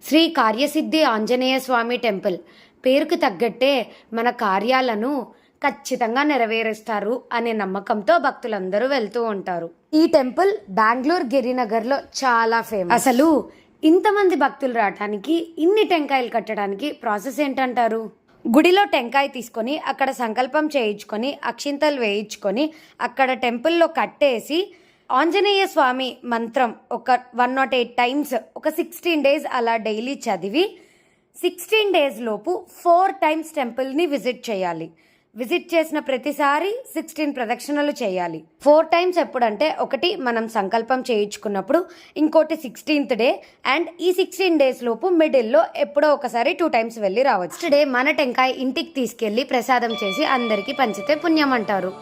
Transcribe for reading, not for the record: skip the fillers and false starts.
శ్రీ కార్యసిద్ధి ఆంజనేయ స్వామి temple పేరుకు తగ్గట్టే మన కార్యాలను ఖచ్చితంగా నెరవేరుస్తారు అనే నమ్మకంతో భక్తులందరూ వెళ్తూ ఉంటారు. ఈ టెంపుల్ బెంగళూరు గిరినగర్లో చాలా ఫేమస్. అసలు ఇంతమంది భక్తులు రావడానికి, ఇన్ని టెంకాయలు కట్టడానికి ప్రాసెస్ ఏంటంటారు? గుడిలో టెంకాయ తీసుకొని అక్కడ సంకల్పం చేయించుకొని అక్షింతలు వేయించుకొని అక్కడ టెంపుల్లో కట్టేసి ఆంజనేయ స్వామి మంత్రం ఒక 108 టైమ్స్ ఒక 16 డేస్ అలా డైలీ చదివి 16 డేస్ లోపు 4 టైమ్స్ టెంపుల్ని విజిట్ చేయాలి. విజిట్ చేసిన ప్రతిసారి 16 ప్రదక్షిణలు చేయాలి. 4 టైమ్స్ ఎప్పుడంటే, ఒకటి మనం సంకల్పం చేయించుకున్నప్పుడు, ఇంకోటి 16th డే, అండ్ ఈ 16 డేస్ లోపు మిడిల్లో ఎప్పుడో ఒకసారి 2 టైమ్స్ వెళ్ళి రావచ్చు. నెక్స్ట్ డే మన టెంకాయ ఇంటికి తీసుకెళ్లి ప్రసాదం చేసి అందరికీ పంచితే పుణ్యం అంటారు.